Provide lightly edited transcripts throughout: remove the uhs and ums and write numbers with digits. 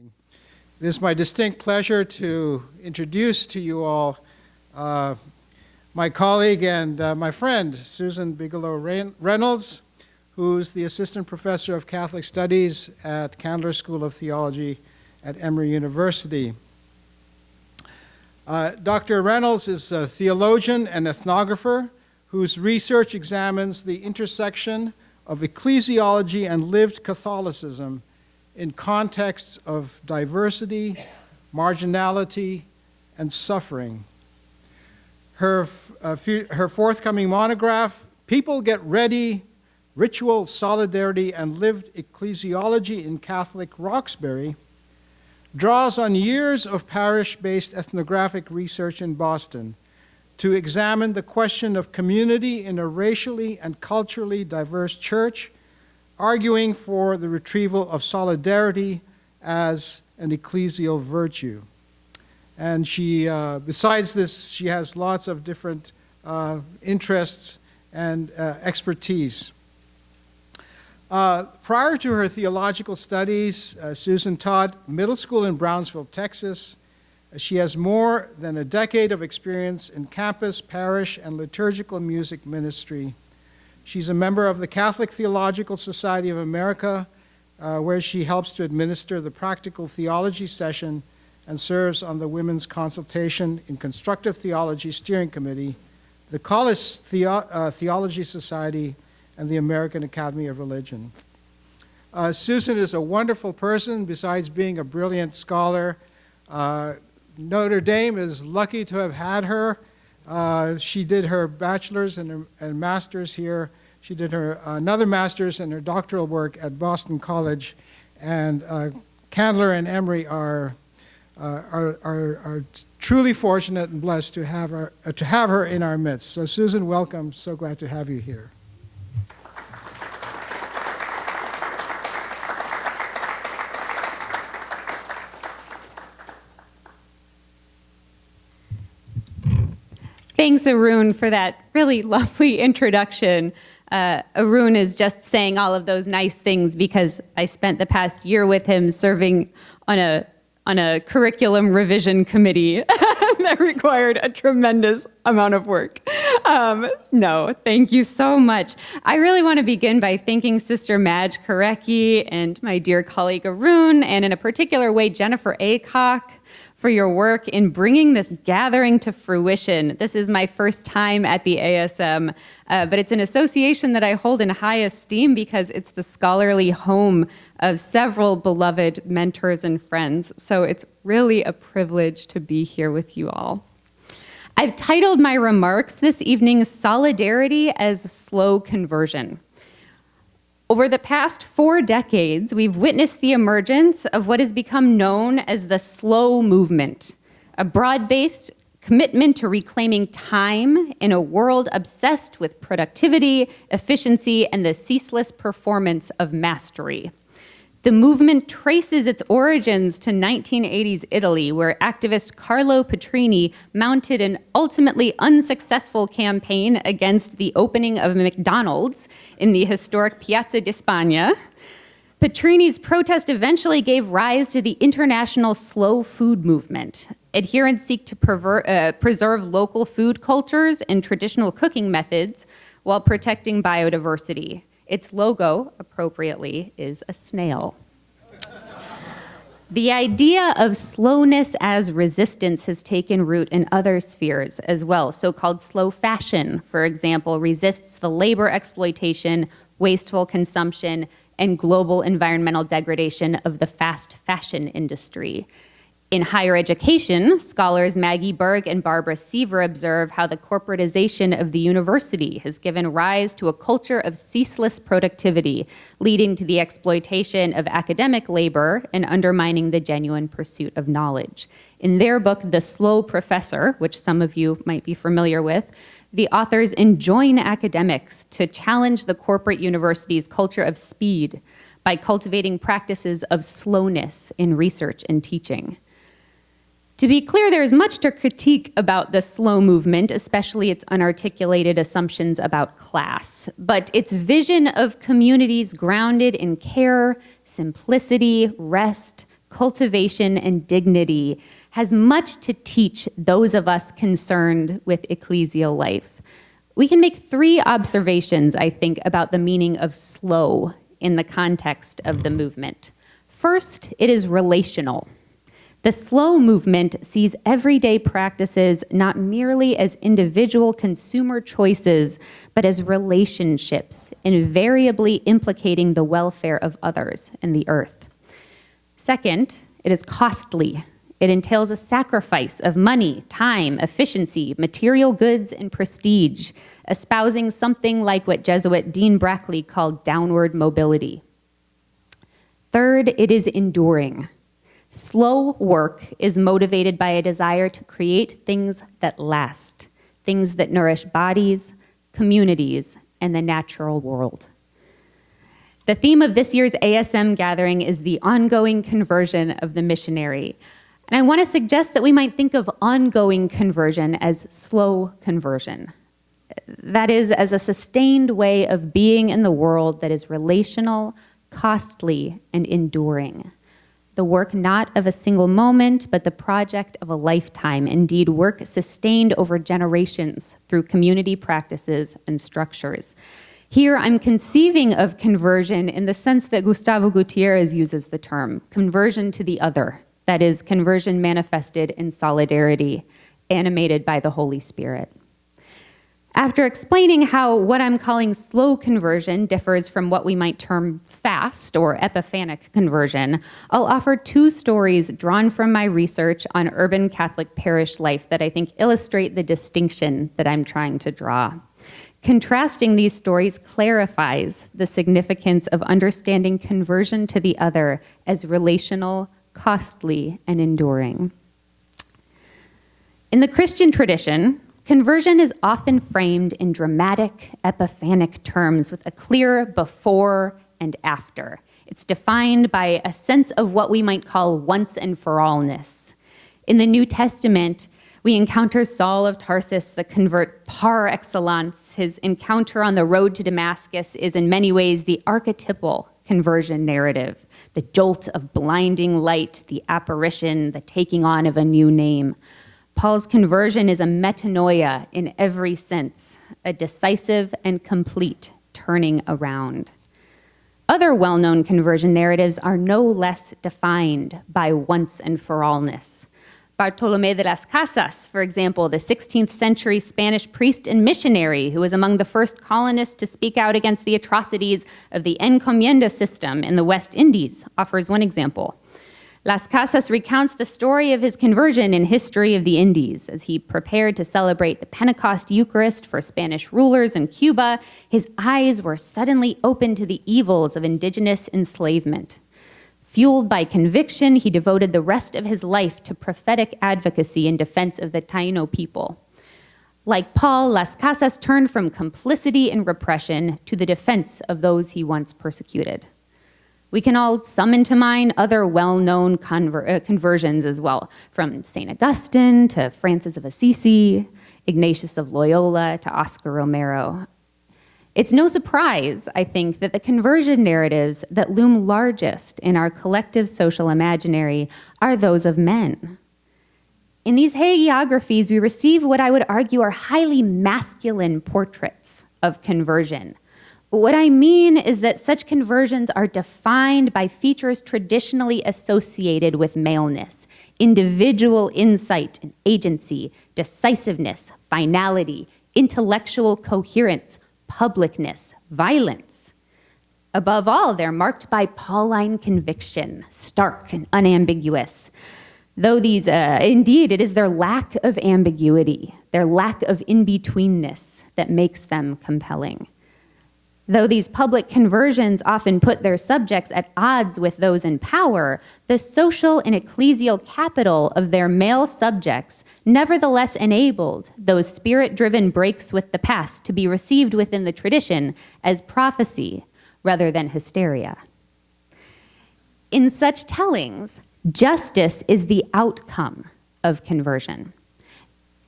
It is my distinct pleasure to introduce to you all my colleague and my friend, Susan Bigelow Reynolds, who's the Assistant Professor of Catholic Studies at Candler School of Theology at Emory University. Dr. Reynolds is a theologian and ethnographer whose research examines the intersection of ecclesiology and lived Catholicism in contexts of diversity, marginality, and suffering. Her forthcoming monograph, People Get Ready, Ritual, Solidarity, and Lived Ecclesiology in Catholic Roxbury, draws on years of parish-based ethnographic research in Boston to examine the question of community in a racially and culturally diverse church, arguing for the retrieval of solidarity as an ecclesial virtue. And she, besides this, she has lots of different interests and expertise. Prior to her theological studies, Susan taught middle school in Brownsville, Texas. She has more than a decade of experience in campus, parish, and liturgical music ministry. She's a member of the Catholic Theological Society of America, where she helps to administer the practical theology session and serves on the Women's Consultation in Constructive Theology Steering Committee, the College Theology Society, and the American Academy of Religion. Susan is a wonderful person, besides being a brilliant scholar. Notre Dame is lucky to have had her. She did her bachelor's and master's here. She did her another master's and her doctoral work at Boston College. And Candler and Emory are truly fortunate and blessed to have her in our midst. So Susan, welcome. So glad to have you here. Thanks, Arun, for that really lovely introduction. Arun is just saying all of those nice things because I spent the past year with him serving on a curriculum revision committee that required a tremendous amount of work. No, thank you so much. I really want to begin by thanking Sister Madge Karecki and my dear colleague Arun, and in a particular way, Jennifer Aycock, for your work in bringing this gathering to fruition. This is my first time at the ASM, but it's an association that I hold in high esteem because it's the scholarly home of several beloved mentors and friends. So it's really a privilege to be here with you all. I've titled my remarks this evening, Solidarity as Slow Conversion. Over the past 4 decades, we've witnessed the emergence of what has become known as the slow movement, a broad-based commitment to reclaiming time in a world obsessed with productivity, efficiency, and the ceaseless performance of mastery. The movement traces its origins to 1980s Italy, where activist Carlo Petrini mounted an ultimately unsuccessful campaign against the opening of McDonald's in the historic Piazza di Spagna. Petrini's protest eventually gave rise to the international slow food movement. Adherents seek to preserve local food cultures and traditional cooking methods while protecting biodiversity. Its logo, appropriately, is a snail. The idea of slowness as resistance has taken root in other spheres as well. So-called slow fashion, for example, resists the labor exploitation, wasteful consumption, and global environmental degradation of the fast fashion industry. In higher education, scholars Maggie Berg and Barbara Seaver observe how the corporatization of the university has given rise to a culture of ceaseless productivity, leading to the exploitation of academic labor and undermining the genuine pursuit of knowledge. In their book, The Slow Professor, which some of you might be familiar with, the authors enjoin academics to challenge the corporate university's culture of speed by cultivating practices of slowness in research and teaching. To be clear, there is much to critique about the slow movement, especially its unarticulated assumptions about class. But its vision of communities grounded in care, simplicity, rest, cultivation, and dignity has much to teach those of us concerned with ecclesial life. We can make 3 observations, I think, about the meaning of slow in the context of the movement. First, it is relational. The slow movement sees everyday practices not merely as individual consumer choices, but as relationships, invariably implicating the welfare of others and the earth. Second, it is costly. It entails a sacrifice of money, time, efficiency, material goods, and prestige, espousing something like what Jesuit Dean Brackley called downward mobility. Third, it is enduring. Slow work is motivated by a desire to create things that last, things that nourish bodies, communities, and the natural world. The theme of this year's ASM gathering is the ongoing conversion of the missionary. And I want to suggest that we might think of ongoing conversion as slow conversion. That is, as a sustained way of being in the world that is relational, costly, and enduring. The work not of a single moment, but the project of a lifetime. Indeed, work sustained over generations through community practices and structures. Here, I'm conceiving of conversion in the sense that Gustavo Gutierrez uses the term, conversion to the other. That is, conversion manifested in solidarity, animated by the Holy Spirit. After explaining how what I'm calling slow conversion differs from what we might term fast or epiphanic conversion, I'll offer 2 stories drawn from my research on urban Catholic parish life that I think illustrate the distinction that I'm trying to draw. Contrasting these stories clarifies the significance of understanding conversion to the other as relational, costly, and enduring. In the Christian tradition, conversion is often framed in dramatic, epiphanic terms with a clear before and after. It's defined by a sense of what we might call once and for allness. In the New Testament, we encounter Saul of Tarsus, the convert par excellence. His encounter on the road to Damascus is in many ways the archetypal conversion narrative, the jolt of blinding light, the apparition, the taking on of a new name. Paul's conversion is a metanoia in every sense, a decisive and complete turning around. Other well-known conversion narratives are no less defined by once and for allness. Bartolomé de las Casas, for example, the 16th century Spanish priest and missionary who was among the first colonists to speak out against the atrocities of the encomienda system in the West Indies, offers one example. Las Casas recounts the story of his conversion in History of the Indies. As he prepared to celebrate the Pentecost Eucharist for Spanish rulers in Cuba, his eyes were suddenly opened to the evils of indigenous enslavement. Fueled by conviction, he devoted the rest of his life to prophetic advocacy in defense of the Taino people. Like Paul, Las Casas turned from complicity in repression to the defense of those he once persecuted. We can all summon to mind other well-known conversions as well, from St. Augustine to Francis of Assisi, Ignatius of Loyola to Oscar Romero. It's no surprise, I think, that the conversion narratives that loom largest in our collective social imaginary are those of men. In these hagiographies, we receive what I would argue are highly masculine portraits of conversion. What I mean is that such conversions are defined by features traditionally associated with maleness: individual insight and agency, decisiveness, finality, intellectual coherence, publicness, violence. Above all, they're marked by Pauline conviction, stark and unambiguous. Though these, indeed, it is their lack of ambiguity, their lack of in-betweenness that makes them compelling. Though these public conversions often put their subjects at odds with those in power, the social and ecclesial capital of their male subjects nevertheless enabled those spirit-driven breaks with the past to be received within the tradition as prophecy rather than hysteria. In such tellings, justice is the outcome of conversion.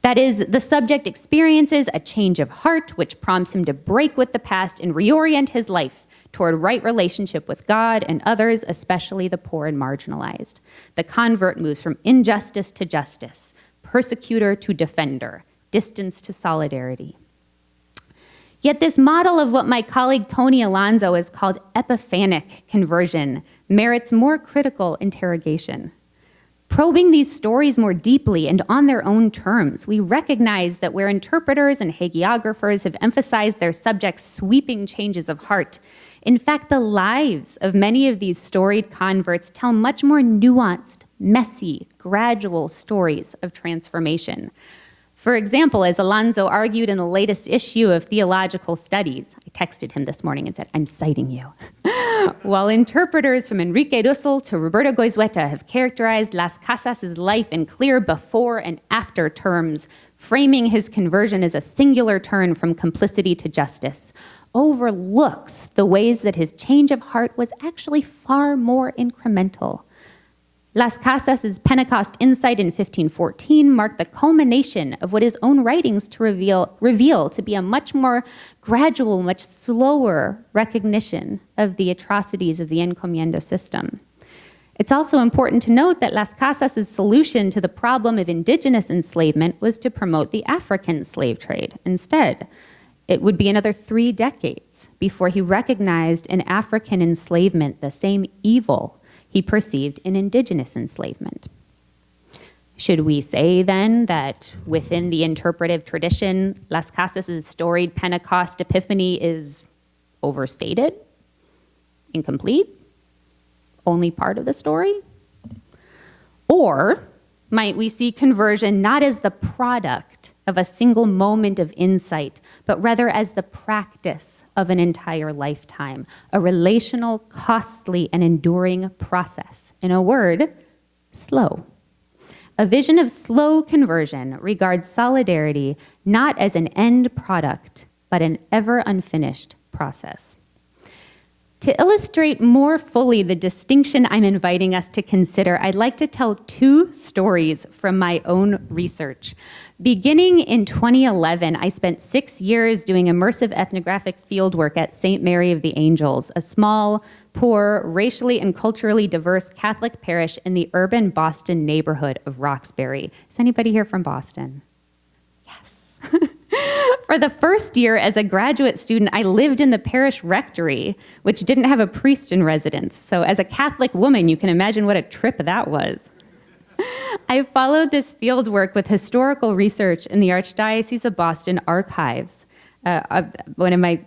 That is, the subject experiences a change of heart which prompts him to break with the past and reorient his life toward right relationship with God and others, especially the poor and marginalized. The convert moves from injustice to justice, persecutor to defender, distance to solidarity. Yet this model of what my colleague Tony Alonso has called epiphanic conversion merits more critical interrogation. Probing these stories more deeply and on their own terms, we recognize that where interpreters and hagiographers have emphasized their subjects' sweeping changes of heart, in fact, the lives of many of these storied converts tell much more nuanced, messy, gradual stories of transformation. For example, as Alonso argued in the latest issue of Theological Studies, I texted him this morning and said, I'm citing you. While interpreters from Enrique Russell to Roberto Goizueta have characterized Las Casas' life in clear before and after terms, framing his conversion as a singular turn from complicity to justice, overlooks the ways that his change of heart was actually far more incremental. Las Casas' Pentecost insight in 1514 marked the culmination of what his own writings to reveal to be a much more gradual, much slower recognition of the atrocities of the encomienda system. It's also important to note that Las Casas' solution to the problem of indigenous enslavement was to promote the African slave trade instead. It would be another 3 decades before he recognized in African enslavement the same evil he perceived in indigenous enslavement. Should we say then that within the interpretive tradition, Las Casas' storied Pentecost epiphany is overstated, incomplete, only part of the story? Or might we see conversion not as the product of a single moment of insight, but rather as the practice of an entire lifetime, a relational, costly, and enduring process. In a word, slow. A vision of slow conversion regards solidarity not as an end product, but an ever unfinished process. To illustrate more fully the distinction I'm inviting us to consider, I'd like to tell 2 stories from my own research. Beginning in 2011, I spent 6 years doing immersive ethnographic fieldwork at St. Mary of the Angels, a small, poor, racially and culturally diverse Catholic parish in the urban Boston neighborhood of Roxbury. Is anybody here from Boston? Yes. For the first year as a graduate student, I lived in the parish rectory, which didn't have a priest in residence. So as a Catholic woman, you can imagine what a trip that was. I followed this field work with historical research in the Archdiocese of Boston archives. One of my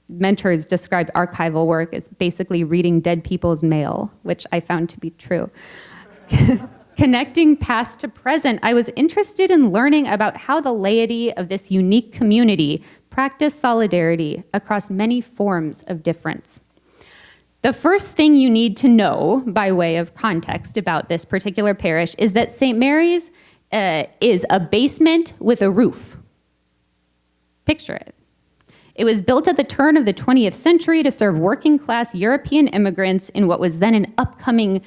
mentors described archival work as basically reading dead people's mail, which I found to be true. Connecting past to present, I was interested in learning about how the laity of this unique community practiced solidarity across many forms of difference. The first thing you need to know, by way of context about this particular parish, is that St. Mary's is a basement with a roof. Picture it. It was built at the turn of the 20th century to serve working-class European immigrants in what was then an upcoming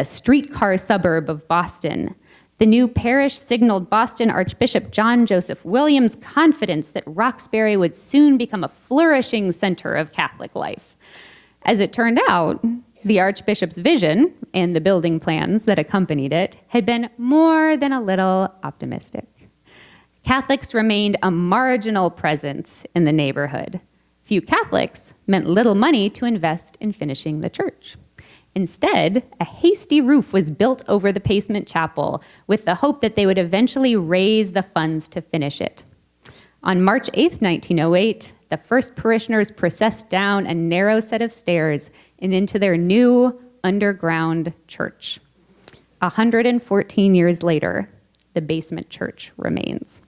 streetcar suburb of Boston. The new parish signaled Boston Archbishop John Joseph Williams' confidence that Roxbury would soon become a flourishing center of Catholic life. As it turned out, the Archbishop's vision and the building plans that accompanied it had been more than a little optimistic. Catholics remained a marginal presence in the neighborhood. Few Catholics meant little money to invest in finishing the church. Instead, a hasty roof was built over the basement chapel with the hope that they would eventually raise the funds to finish it. On March 8, 1908, the first parishioners processed down a narrow set of stairs and into their new underground church. 114 years later, the basement church remains.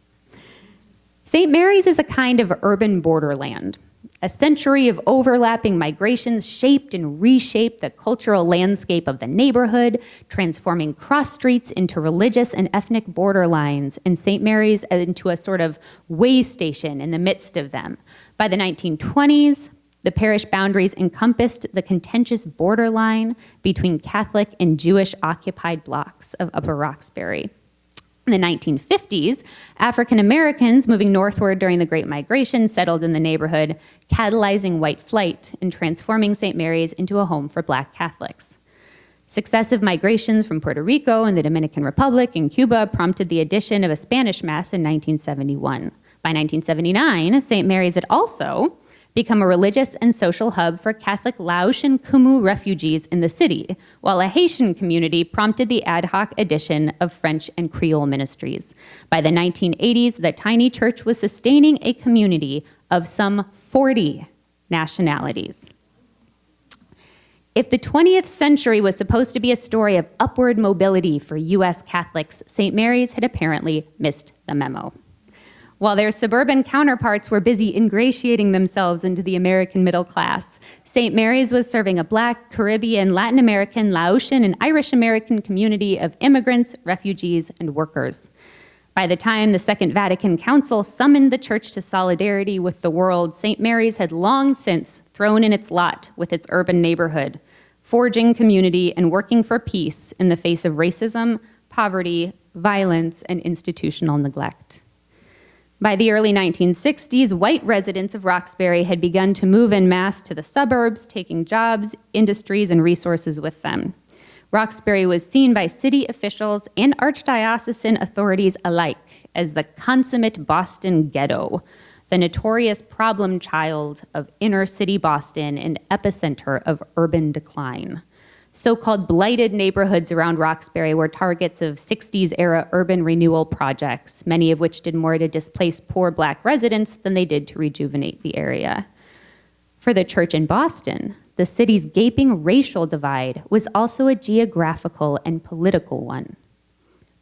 St. Mary's is a kind of urban borderland. A century of overlapping migrations shaped and reshaped the cultural landscape of the neighborhood, transforming cross streets into religious and ethnic borderlines, and St. Mary's into a sort of way station in the midst of them. By the 1920s, the parish boundaries encompassed the contentious borderline between Catholic and Jewish occupied blocks of Upper Roxbury. In the 1950s, African Americans moving northward during the Great Migration settled in the neighborhood, catalyzing white flight and transforming St. Mary's into a home for Black Catholics. Successive migrations from Puerto Rico and the Dominican Republic and Cuba prompted the addition of a Spanish Mass in 1971. By 1979, St. Mary's had also become a religious and social hub for Catholic Laotian Khmu refugees in the city, while a Haitian community prompted the ad hoc addition of French and Creole ministries. By the 1980s, the tiny church was sustaining a community of some 40 nationalities. If the 20th century was supposed to be a story of upward mobility for U.S. Catholics, St. Mary's had apparently missed the memo. While their suburban counterparts were busy ingratiating themselves into the American middle class, St. Mary's was serving a Black, Caribbean, Latin American, Laotian, and Irish American community of immigrants, refugees, and workers. By the time the Second Vatican Council summoned the church to solidarity with the world, St. Mary's had long since thrown in its lot with its urban neighborhood, forging community and working for peace in the face of racism, poverty, violence, and institutional neglect. By the early 1960s, white residents of Roxbury had begun to move en masse to the suburbs, taking jobs, industries, and resources with them. Roxbury was seen by city officials and archdiocesan authorities alike as the consummate Boston ghetto, the notorious problem child of inner city Boston and epicenter of urban decline. So-called blighted neighborhoods around Roxbury were targets of 60s-era urban renewal projects, many of which did more to displace poor Black residents than they did to rejuvenate the area. For the church in Boston, the city's gaping racial divide was also a geographical and political one.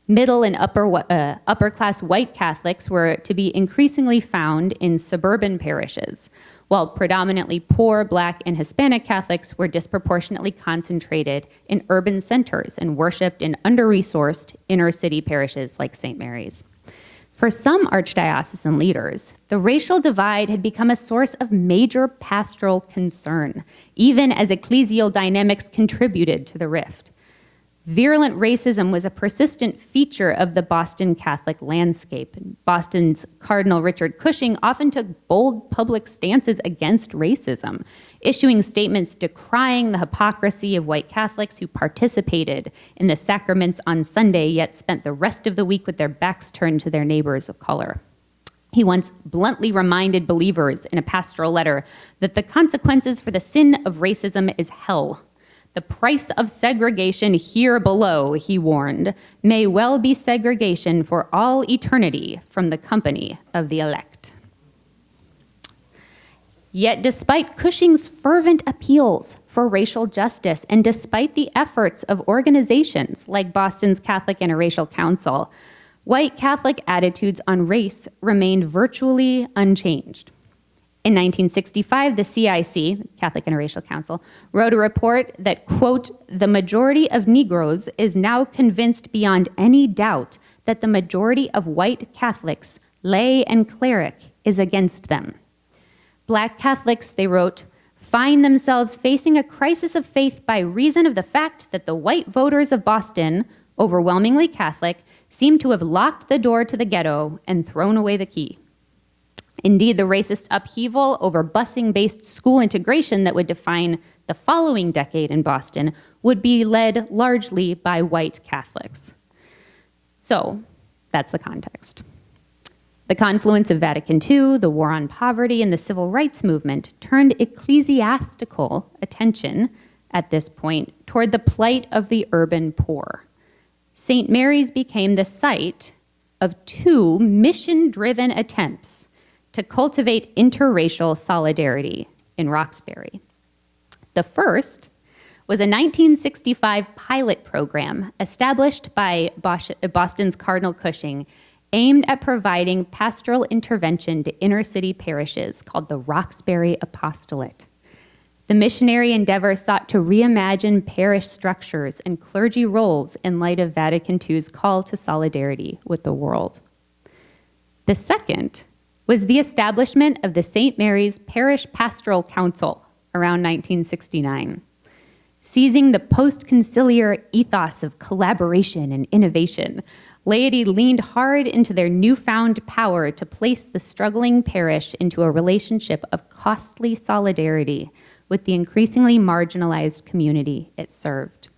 Middle and upper-class white Catholics were to be increasingly found in suburban parishes, while predominantly poor Black and Hispanic Catholics were disproportionately concentrated in urban centers and worshipped in under-resourced inner-city parishes like St. Mary's. For some archdiocesan leaders, the racial divide had become a source of major pastoral concern, even as ecclesial dynamics contributed to the rift. Virulent racism was a persistent feature of the Boston Catholic landscape. Boston's Cardinal Richard Cushing often took bold public stances against racism, issuing statements decrying the hypocrisy of white Catholics who participated in the sacraments on Sunday, yet spent the rest of the week with their backs turned to their neighbors of color. He once bluntly reminded believers in a pastoral letter that the consequences for the sin of racism is hell. The price of segregation here below, he warned, may well be segregation for all eternity from the company of the elect. Yet despite Cushing's fervent appeals for racial justice and despite the efforts of organizations like Boston's Catholic Interracial Council, white Catholic attitudes on race remained virtually unchanged. In 1965, the CIC, Catholic Interracial Council, wrote a report that, quote, "The majority of Negroes is now convinced beyond any doubt that the majority of white Catholics, lay and cleric, is against them. Black Catholics," they wrote, "find themselves facing a crisis of faith by reason of the fact that the white voters of Boston, overwhelmingly Catholic, seem to have locked the door to the ghetto and thrown away the key. Indeed, the racist upheaval over busing-based school integration that would define the following decade in Boston would be led largely by white Catholics." So, that's the context. The confluence of Vatican II, the war on poverty, and the civil rights movement turned ecclesiastical attention at this point toward the plight of the urban poor. St. Mary's became the site of two mission-driven attempts to cultivate interracial solidarity in Roxbury. The first was a 1965 pilot program established by Boston's Cardinal Cushing, aimed at providing pastoral intervention to inner-city parishes called the Roxbury Apostolate. The missionary endeavor sought to reimagine parish structures and clergy roles in light of Vatican II's call to solidarity with the world. The second was the establishment of the St. Mary's Parish Pastoral Council around 1969. Seizing the post-conciliar ethos of collaboration and innovation, laity leaned hard into their newfound power to place the struggling parish into a relationship of costly solidarity with the increasingly marginalized community it served.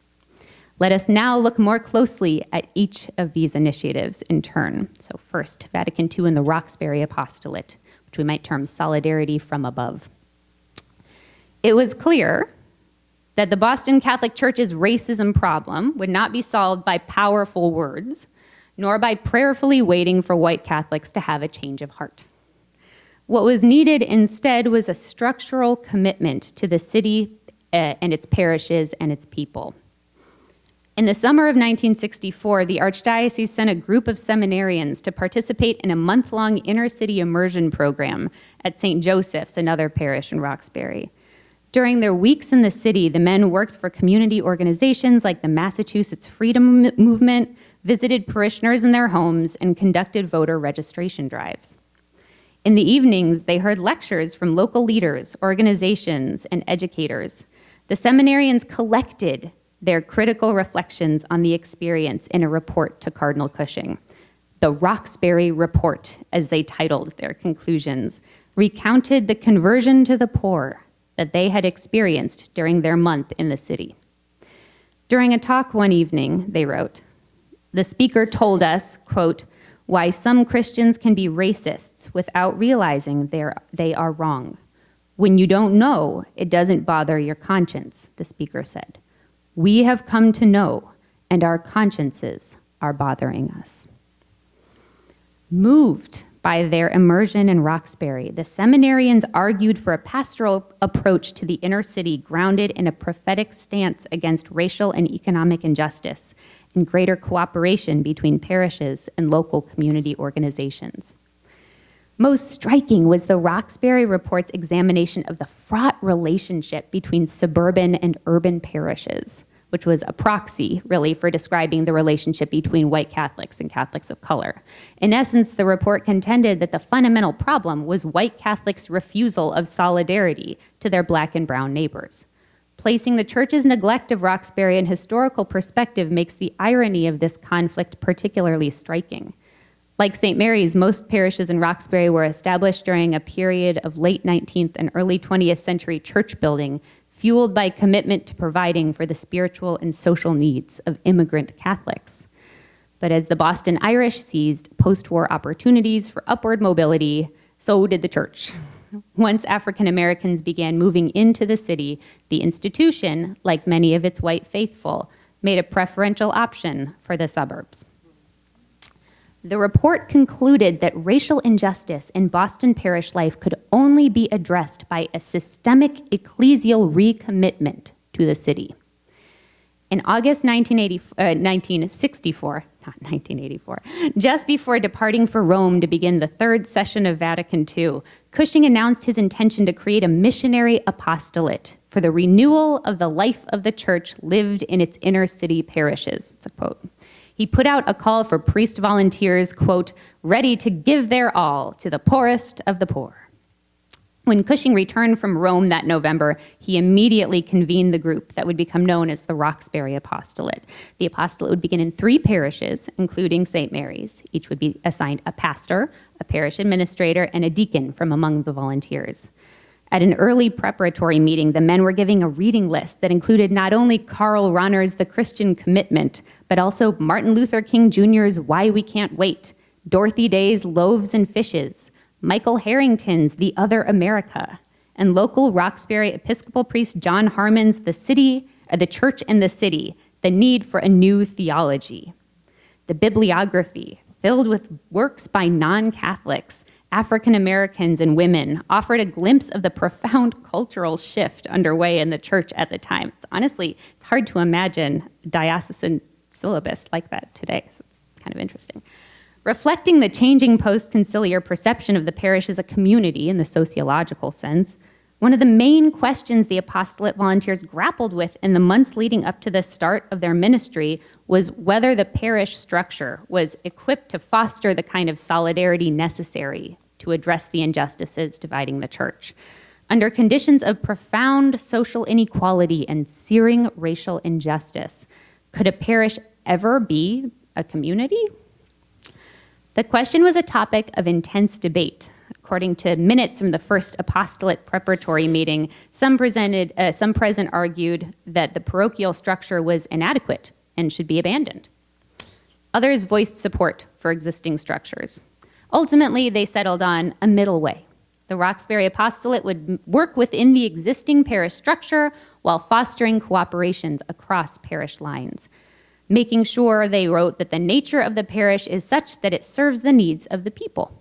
Let us now look more closely at each of these initiatives in turn. So first, Vatican II and the Roxbury Apostolate, which we might term solidarity from above. It was clear that the Boston Catholic Church's racism problem would not be solved by powerful words, nor by prayerfully waiting for white Catholics to have a change of heart. What was needed instead was a structural commitment to the city and its parishes and its people. In the summer of 1964, the Archdiocese sent a group of seminarians to participate in a month-long inner-city immersion program at St. Joseph's, another parish in Roxbury. During their weeks in the city, the men worked for community organizations like the Massachusetts Freedom Movement, visited parishioners in their homes, and conducted voter registration drives. In the evenings, they heard lectures from local leaders, organizations, and educators. The seminarians collected their critical reflections on the experience in a report to Cardinal Cushing. The Roxbury Report, as they titled their conclusions, recounted the conversion to the poor that they had experienced during their month in the city. During a talk one evening, they wrote, the speaker told us, quote, why some Christians can be racists without realizing they are wrong. When you don't know, it doesn't bother your conscience, the speaker said. We have come to know, and our consciences are bothering us. Moved by their immersion in Roxbury, the seminarians argued for a pastoral approach to the inner city grounded in a prophetic stance against racial and economic injustice and greater cooperation between parishes and local community organizations. Most striking was the Roxbury Report's examination of the fraught relationship between suburban and urban parishes, which was a proxy, really, for describing the relationship between white Catholics and Catholics of color. In essence, the report contended that the fundamental problem was white Catholics' refusal of solidarity to their black and brown neighbors. Placing the church's neglect of Roxbury in historical perspective makes the irony of this conflict particularly striking. Like St. Mary's, most parishes in Roxbury were established during a period of late 19th and early 20th century church building, fueled by commitment to providing for the spiritual and social needs of immigrant Catholics. But as the Boston Irish seized post-war opportunities for upward mobility, so did the church. Once African Americans began moving into the city, the institution, like many of its white faithful, made a preferential option for the suburbs. The report concluded that racial injustice in Boston parish life could only be addressed by a systemic ecclesial recommitment to the city. In August 1964, just before departing for Rome to begin the third session of Vatican II, Cushing announced his intention to create a missionary apostolate for the renewal of the life of the church lived in its inner city parishes. It's a quote. He put out a call for priest volunteers, quote, ready to give their all to the poorest of the poor. When Cushing returned from Rome that November, he immediately convened the group that would become known as the Roxbury Apostolate. The apostolate would begin in 3 parishes, including St. Mary's. Each would be assigned a pastor, a parish administrator, and a deacon from among the volunteers. At an early preparatory meeting, the men were giving a reading list that included not only Karl Rahner's The Christian Commitment, but also Martin Luther King Jr.'s Why We Can't Wait, Dorothy Day's Loaves and Fishes, Michael Harrington's The Other America, and local Roxbury Episcopal priest John Harmon's The Church and the City, The Need for a New Theology. The bibliography, filled with works by non-Catholics, African Americans and women, offered a glimpse of the profound cultural shift underway in the church at the time. It's hard to imagine a diocesan syllabus like that today, so it's kind of interesting. Reflecting the changing post-conciliar perception of the parish as a community in the sociological sense, one of the main questions the apostolate volunteers grappled with in the months leading up to the start of their ministry was whether the parish structure was equipped to foster the kind of solidarity necessary to address the injustices dividing the church. under conditions of profound social inequality and searing racial injustice, could a parish ever be a community? The question was a topic of intense debate. According to minutes from the first apostolate preparatory meeting, some present argued that the parochial structure was inadequate and should be abandoned. Others voiced support for existing structures. Ultimately, they settled on a middle way. The Roxbury Apostolate would work within the existing parish structure while fostering cooperations across parish lines, making sure, they wrote, that the nature of the parish is such that it serves the needs of the people.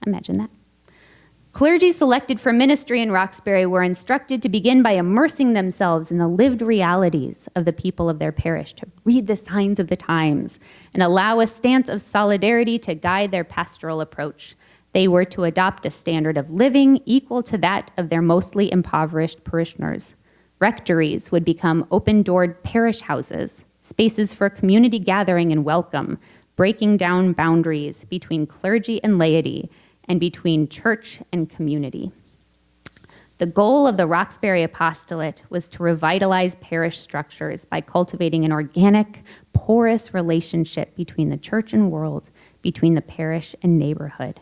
Imagine that. Clergy selected for ministry in Roxbury were instructed to begin by immersing themselves in the lived realities of the people of their parish, to read the signs of the times, and allow a stance of solidarity to guide their pastoral approach. They were to adopt a standard of living equal to that of their mostly impoverished parishioners. Rectories would become open-doored parish houses, spaces for community gathering and welcome, breaking down boundaries between clergy and laity, and between church and community. The goal of the Roxbury Apostolate was to revitalize parish structures by cultivating an organic, porous relationship between the church and world, between the parish and neighborhood.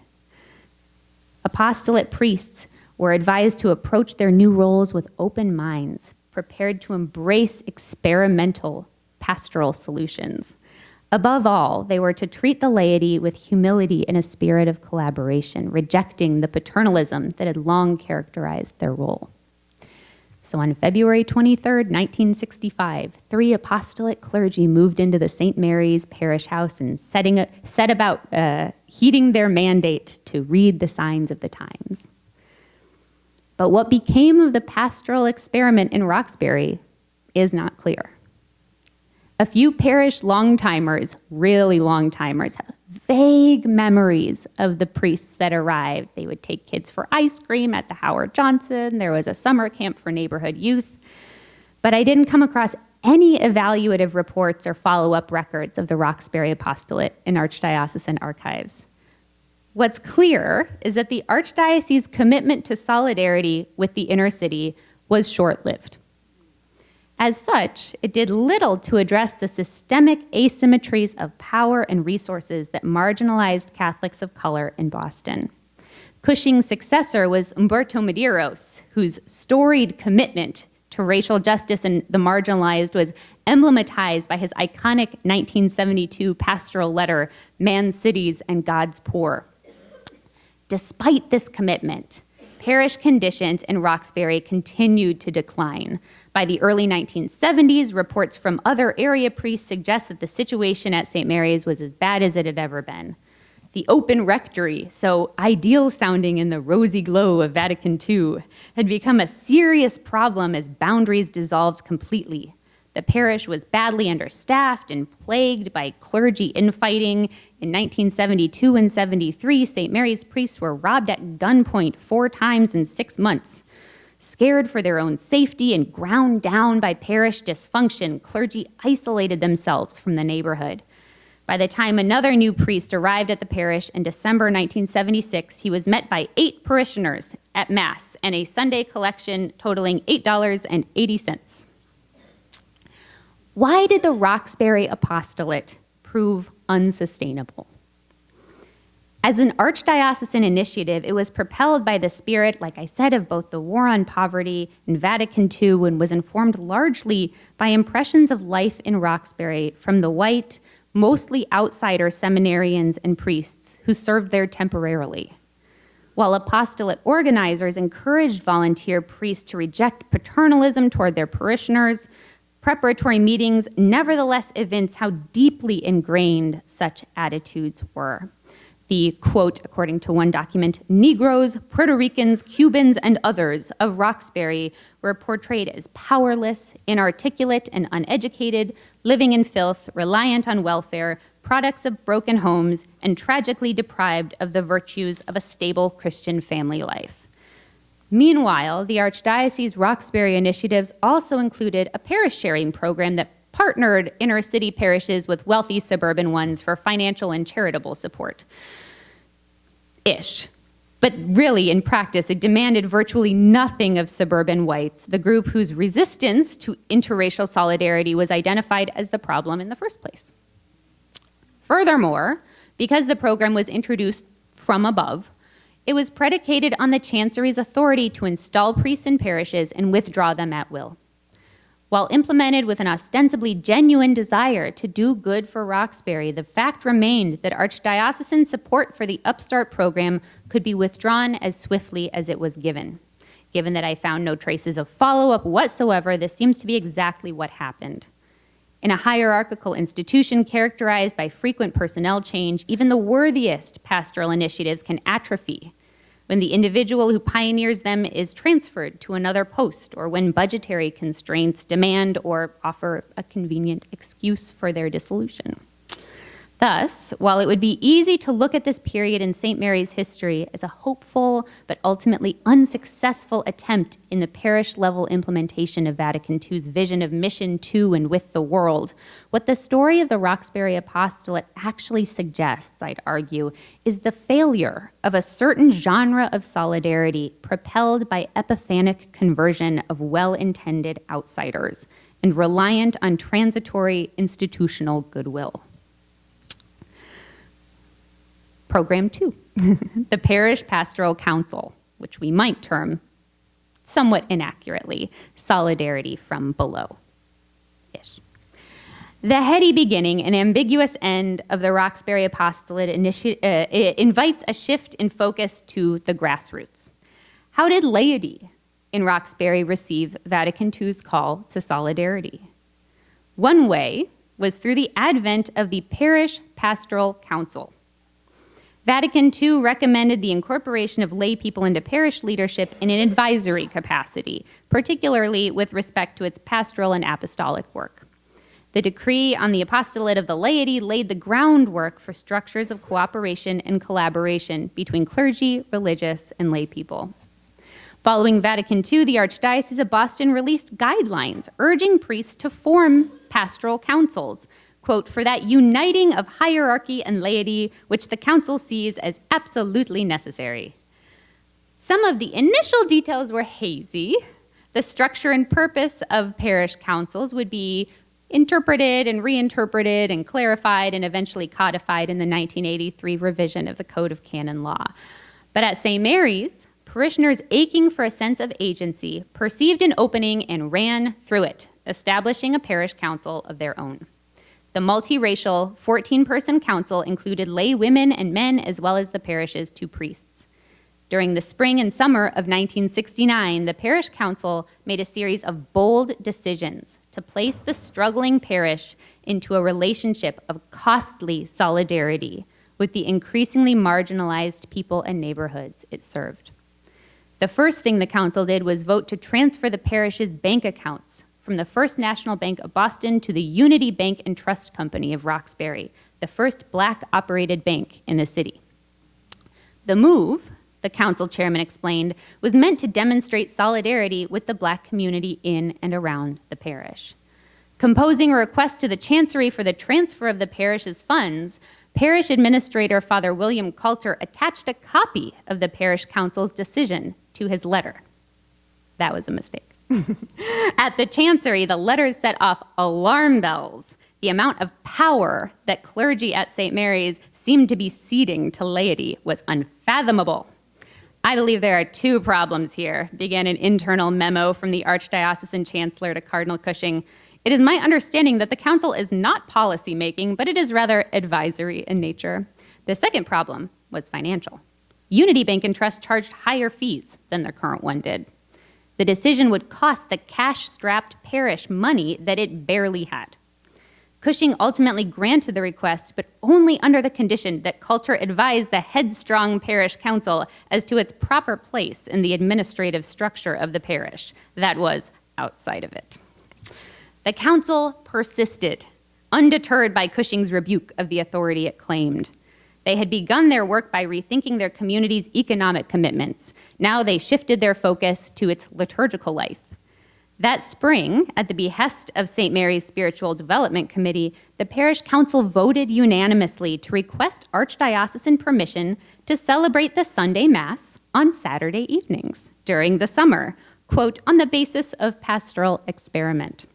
Apostolate priests were advised to approach their new roles with open minds, prepared to embrace experimental pastoral solutions. Above all, they were to treat the laity with humility in a spirit of collaboration, rejecting the paternalism that had long characterized their role. So on February 23rd, 1965, 3 apostolate clergy moved into the St. Mary's Parish House and set about heeding their mandate to read the signs of the times. But what became of the pastoral experiment in Roxbury is not clear. A few parish long-timers, really long-timers, have vague memories of the priests that arrived. They would take kids for ice cream at the Howard Johnson. There was a summer camp for neighborhood youth. But I didn't come across any evaluative reports or follow-up records of the Roxbury Apostolate in Archdiocesan archives. What's clear is that the Archdiocese's commitment to solidarity with the inner city was short-lived. As such, it did little to address the systemic asymmetries of power and resources that marginalized Catholics of color in Boston. Cushing's successor was Umberto Medeiros, whose storied commitment to racial justice and the marginalized was emblematized by his iconic 1972 pastoral letter, Man's Cities and God's Poor. Despite this commitment, parish conditions in Roxbury continued to decline. By the early 1970s, reports from other area priests suggest that the situation at St. Mary's was as bad as it had ever been. The open rectory, so ideal sounding in the rosy glow of Vatican II, had become a serious problem as boundaries dissolved completely. The parish was badly understaffed and plagued by clergy infighting. In 1972 and 73, St. Mary's priests were robbed at gunpoint 4 times in 6 months. Scared for their own safety and ground down by parish dysfunction, clergy isolated themselves from the neighborhood. By the time another new priest arrived at the parish in December 1976, he was met by 8 parishioners at Mass and a Sunday collection totaling $8.80. Why did the Roxbury Apostolate prove unsustainable? As an archdiocesan initiative, it was propelled by the spirit, like I said, of both the War on Poverty and Vatican II, and was informed largely by impressions of life in Roxbury from the white, mostly outsider seminarians and priests who served there temporarily. While apostolate organizers encouraged volunteer priests to reject paternalism toward their parishioners, preparatory meetings nevertheless evince how deeply ingrained such attitudes were. The, quote, according to one document, Negroes, Puerto Ricans, Cubans, and others of Roxbury were portrayed as powerless, inarticulate, and uneducated, living in filth, reliant on welfare, products of broken homes, and tragically deprived of the virtues of a stable Christian family life. Meanwhile, the Archdiocese's Roxbury initiatives also included a parish sharing program that partnered inner city parishes with wealthy suburban ones for financial and charitable support. Ish. But really, in practice, it demanded virtually nothing of suburban whites, the group whose resistance to interracial solidarity was identified as the problem in the first place. Furthermore, because the program was introduced from above, it was predicated on the Chancery's authority to install priests in parishes and withdraw them at will. While implemented with an ostensibly genuine desire to do good for Roxbury, the fact remained that archdiocesan support for the upstart program could be withdrawn as swiftly as it was given. Given that I found no traces of follow-up whatsoever, this seems to be exactly what happened. In a hierarchical institution characterized by frequent personnel change, even the worthiest pastoral initiatives can atrophy when the individual who pioneers them is transferred to another post, or when budgetary constraints demand or offer a convenient excuse for their dissolution. Thus, while it would be easy to look at this period in St. Mary's history as a hopeful but ultimately unsuccessful attempt in the parish-level implementation of Vatican II's vision of mission to and with the world, what the story of the Roxbury Apostolate actually suggests, I'd argue, is the failure of a certain genre of solidarity propelled by epiphanic conversion of well-intended outsiders and reliant on transitory institutional goodwill. Program 2, the Parish Pastoral Council, which we might term, somewhat inaccurately, solidarity from below-ish. The heady beginning and ambiguous end of the Roxbury Apostolate invites a shift in focus to the grassroots. How did laity in Roxbury receive Vatican II's call to solidarity? One way was through the advent of the Parish Pastoral Council. Vatican II recommended the incorporation of lay people into parish leadership in an advisory capacity, particularly with respect to its pastoral and apostolic work. The decree on the apostolate of the laity laid the groundwork for structures of cooperation and collaboration between clergy, religious, and lay people. Following Vatican II, the Archdiocese of Boston released guidelines urging priests to form pastoral councils, quote, for that uniting of hierarchy and laity which the council sees as absolutely necessary. Some of the initial details were hazy. The structure and purpose of parish councils would be interpreted and reinterpreted and clarified and eventually codified in the 1983 revision of the Code of Canon Law. But at St. Mary's, parishioners aching for a sense of agency perceived an opening and ran through it, establishing a parish council of their own. The multiracial 14-person council included lay women and men as well as the parish's 2 priests. During the spring and summer of 1969, the parish council made a series of bold decisions to place the struggling parish into a relationship of costly solidarity with the increasingly marginalized people and neighborhoods it served. The first thing the council did was vote to transfer the parish's bank accounts from the First National Bank of Boston to the Unity Bank and Trust Company of Roxbury, the first Black-operated bank in the city. The move, the council chairman explained, was meant to demonstrate solidarity with the Black community in and around the parish. Composing a request to the Chancery for the transfer of the parish's funds, Parish Administrator Father William Coulter attached a copy of the parish council's decision to his letter. That was a mistake. At the Chancery, the letters set off alarm bells. The amount of power that clergy at St. Mary's seemed to be ceding to laity was unfathomable. I believe there are 2 problems here, began an internal memo from the Archdiocesan Chancellor to Cardinal Cushing. It is my understanding that the council is not policy-making, but it is rather advisory in nature. The second problem was financial. Unity Bank and Trust charged higher fees than their current one did. The decision would cost the cash-strapped parish money that it barely had. Cushing ultimately granted the request, but only under the condition that Coulter advised the headstrong parish council as to its proper place in the administrative structure of the parish. That was outside of it. The council persisted, undeterred by Cushing's rebuke of the authority it claimed. They had begun their work by rethinking their community's economic commitments. Now they shifted their focus to its liturgical life. That spring, at the behest of St. Mary's Spiritual Development Committee, the parish council voted unanimously to request archdiocesan permission to celebrate the Sunday Mass on Saturday evenings during the summer, quote, on the basis of pastoral experiment.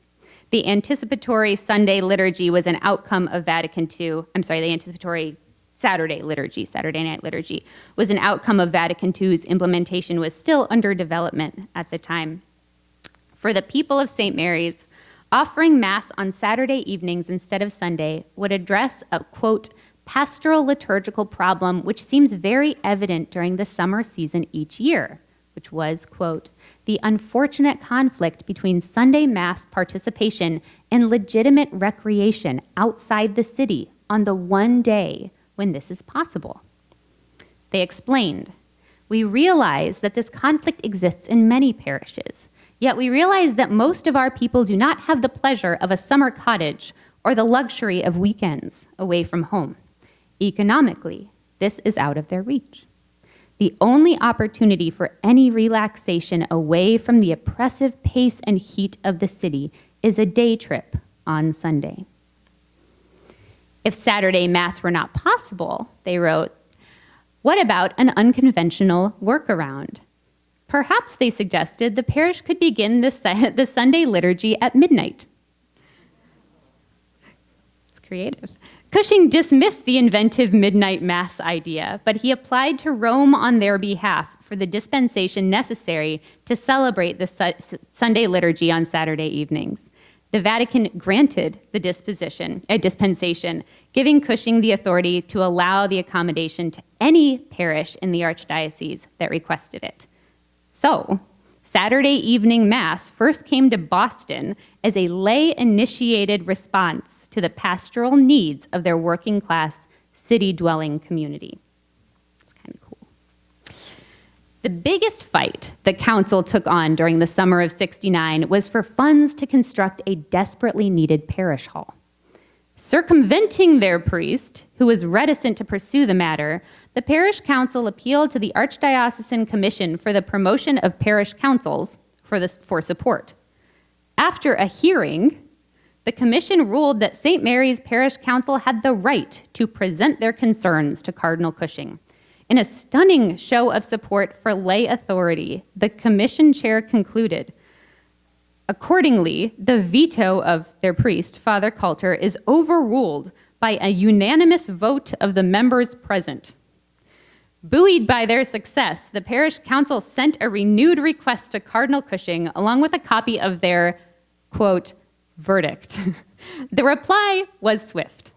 The anticipatory Sunday liturgy was an outcome of the anticipatory Saturday night liturgy, was an outcome of Vatican II's implementation was still under development at the time. For the people of St. Mary's, offering Mass on Saturday evenings instead of Sunday would address a, quote, pastoral liturgical problem which seems very evident during the summer season each year, which was, quote, the unfortunate conflict between Sunday Mass participation and legitimate recreation outside the city on the one day when this is possible. They explained, we realize that this conflict exists in many parishes, yet we realize that most of our people do not have the pleasure of a summer cottage or the luxury of weekends away from home. Economically, this is out of their reach. The only opportunity for any relaxation away from the oppressive pace and heat of the city is a day trip on Sunday. If Saturday Mass were not possible, they wrote, what about an unconventional workaround? Perhaps, they suggested, the parish could begin the Sunday liturgy at midnight. It's creative. Cushing dismissed the inventive midnight Mass idea, but he applied to Rome on their behalf for the dispensation necessary to celebrate the Sunday liturgy on Saturday evenings. The Vatican granted the dispensation, giving Cushing the authority to allow the accommodation to any parish in the archdiocese that requested it. So, Saturday evening Mass first came to Boston as a lay-initiated response to the pastoral needs of their working-class, city-dwelling community. It's kind of cool. The biggest fight the council took on during the summer of '69 was for funds to construct a desperately needed parish hall. Circumventing their priest, who was reticent to pursue the matter, the parish council appealed to the Archdiocesan Commission for the Promotion of Parish Councils for support. After a hearing, the commission ruled that St. Mary's Parish Council had the right to present their concerns to Cardinal Cushing. In a stunning show of support for lay authority, the commission chair concluded, accordingly, the veto of their priest, Father Coulter, is overruled by a unanimous vote of the members present. Buoyed by their success, the parish council sent a renewed request to Cardinal Cushing along with a copy of their, quote, verdict. The reply was swift.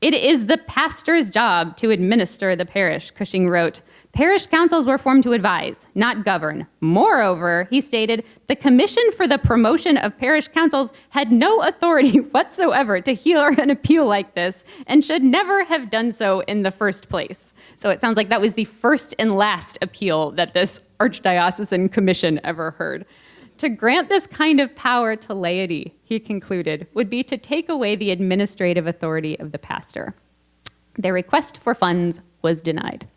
It is the pastor's job to administer the parish, Cushing wrote. Parish councils were formed to advise, not govern. Moreover, he stated, the Commission for the Promotion of Parish Councils had no authority whatsoever to hear an appeal like this and should never have done so in the first place. So it sounds like that was the first and last appeal that this Archdiocesan Commission ever heard. To grant this kind of power to laity, he concluded, would be to take away the administrative authority of the pastor. Their request for funds was denied.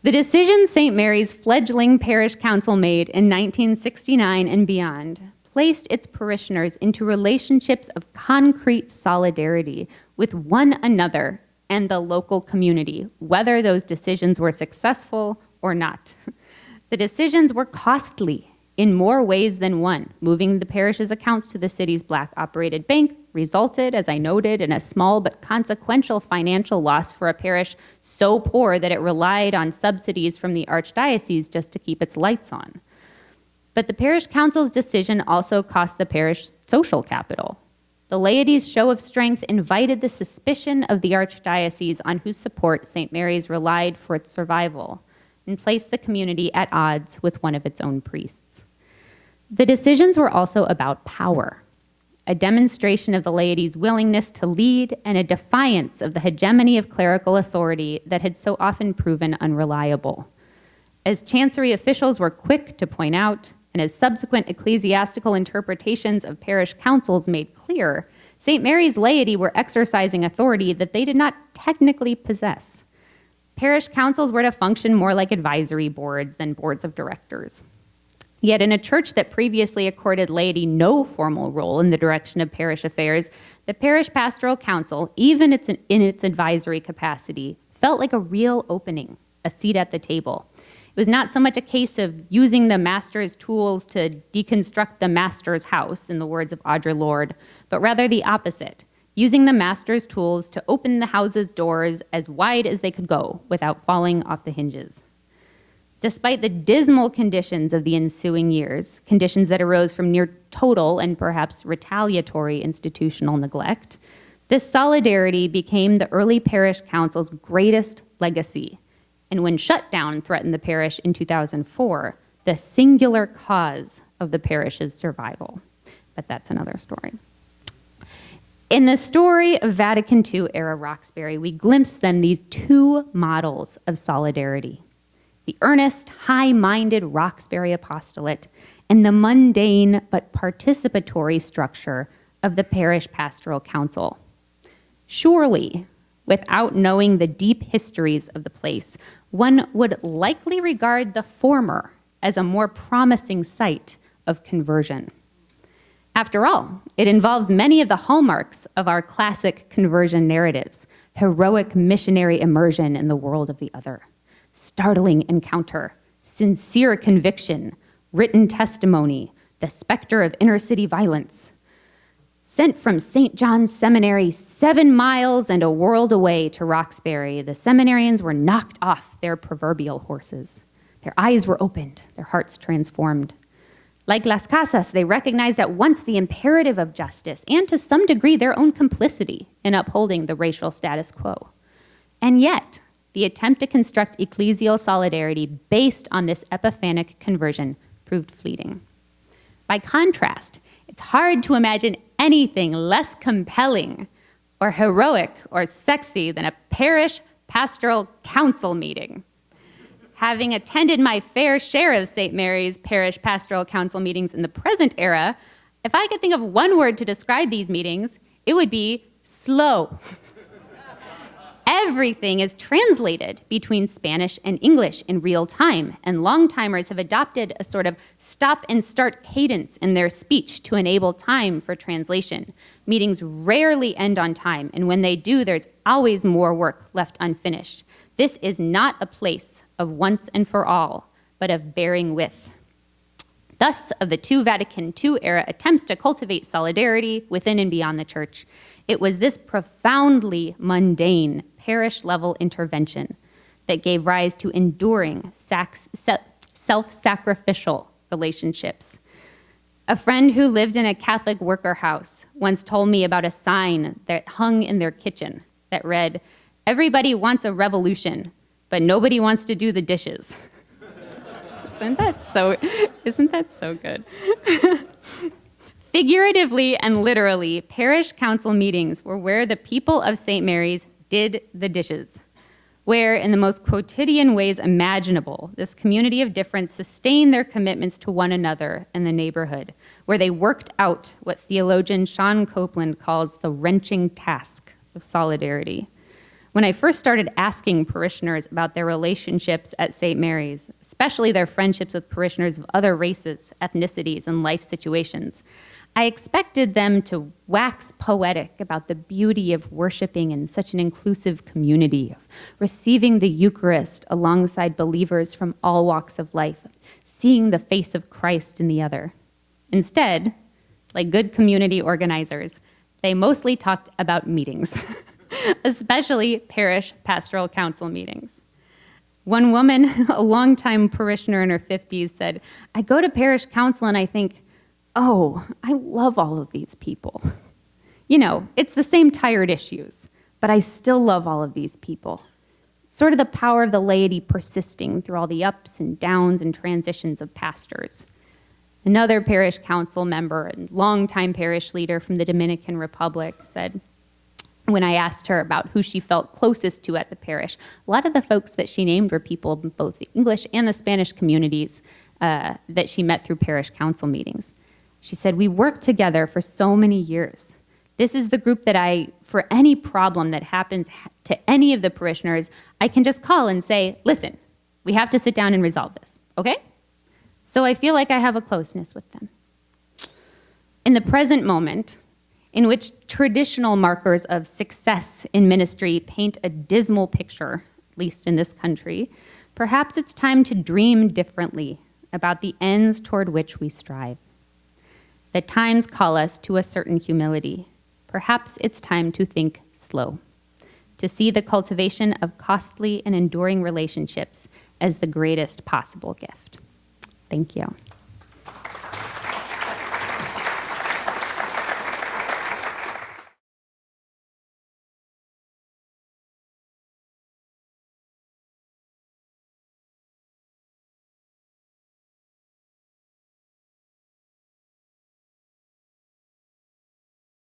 The decision St. Mary's fledgling parish council made in 1969 and beyond placed its parishioners into relationships of concrete solidarity with one another and the local community, whether those decisions were successful or not. The decisions were costly in more ways than one. Moving the parish's accounts to the city's Black-operated bank resulted, as I noted, in a small but consequential financial loss for a parish so poor that it relied on subsidies from the archdiocese just to keep its lights on. But the parish council's decision also cost the parish social capital. The laity's show of strength invited the suspicion of the archdiocese on whose support St. Mary's relied for its survival, and placed the community at odds with one of its own priests. The decisions were also about power, a demonstration of the laity's willingness to lead and a defiance of the hegemony of clerical authority that had so often proven unreliable. As chancery officials were quick to point out, and as subsequent ecclesiastical interpretations of parish councils made clear, St. Mary's laity were exercising authority that they did not technically possess. Parish councils were to function more like advisory boards than boards of directors. Yet in a church that previously accorded laity no formal role in the direction of parish affairs, the Parish Pastoral Council, even in its advisory capacity, felt like a real opening, a seat at the table. It was not so much a case of using the master's tools to deconstruct the master's house, in the words of Audre Lorde, but rather the opposite, using the master's tools to open the house's doors as wide as they could go without falling off the hinges. Despite the dismal conditions of the ensuing years, conditions that arose from near total and perhaps retaliatory institutional neglect, this solidarity became the early parish council's greatest legacy, and when shutdown threatened the parish in 2004, the singular cause of the parish's survival. But that's another story. In the story of Vatican II era Roxbury, we glimpse then these two models of solidarity: the earnest, high-minded Roxbury apostolate, and the mundane but participatory structure of the Parish Pastoral Council. Surely, without knowing the deep histories of the place, one would likely regard the former as a more promising site of conversion. After all, it involves many of the hallmarks of our classic conversion narratives: heroic missionary immersion in the world of the other, startling encounter, sincere conviction, written testimony, the specter of inner-city violence. Sent from St. John's Seminary 7 miles and a world away to Roxbury, the seminarians were knocked off their proverbial horses. Their eyes were opened, their hearts transformed. Like Las Casas, they recognized at once the imperative of justice and, to some degree, their own complicity in upholding the racial status quo. And yet, the attempt to construct ecclesial solidarity based on this epiphanic conversion proved fleeting. By contrast, it's hard to imagine anything less compelling or heroic or sexy than a parish pastoral council meeting. Having attended my fair share of St. Mary's Parish Pastoral Council meetings in the present era, if I could think of one word to describe these meetings, it would be slow. Everything is translated between Spanish and English in real time, and long-timers have adopted a sort of stop and start cadence in their speech to enable time for translation. Meetings rarely end on time, and when they do, there's always more work left unfinished. This is not a place of once and for all, but of bearing with. Thus, of the two Vatican II era attempts to cultivate solidarity within and beyond the church, it was this profoundly mundane parish-level intervention that gave rise to enduring self-sacrificial relationships. A friend who lived in a Catholic worker house once told me about a sign that hung in their kitchen that read, "Everybody wants a revolution, but nobody wants to do the dishes." Isn't that so good? Figuratively and literally, parish council meetings were where the people of St. Mary's did the dishes, where, in the most quotidian ways imaginable, this community of difference sustained their commitments to one another and the neighborhood, where they worked out what theologian Sean Copeland calls the wrenching task of solidarity. When I first started asking parishioners about their relationships at St. Mary's, especially their friendships with parishioners of other races, ethnicities, and life situations, I expected them to wax poetic about the beauty of worshiping in such an inclusive community, of receiving the Eucharist alongside believers from all walks of life, seeing the face of Christ in the other. Instead, like good community organizers, they mostly talked about meetings, especially parish pastoral council meetings. One woman, a longtime parishioner in her 50s, said, "I go to parish council and I think, oh, I love all of these people. You know, it's the same tired issues, but I still love all of these people." Sort of the power of the laity persisting through all the ups and downs and transitions of pastors. Another parish council member and longtime parish leader from the Dominican Republic said, when I asked her about who she felt closest to at the parish, a lot of the folks that she named were people in both the English and the Spanish communities that she met through parish council meetings. She said, "We worked together for so many years. This is the group that for any problem that happens to any of the parishioners, I can just call and say, listen, we have to sit down and resolve this, okay?" So I feel like I have a closeness with them. In the present moment, in which traditional markers of success in ministry paint a dismal picture, at least in this country, perhaps it's time to dream differently about the ends toward which we strive. The times call us to a certain humility. Perhaps it's time to think slow, to see the cultivation of costly and enduring relationships as the greatest possible gift. Thank you.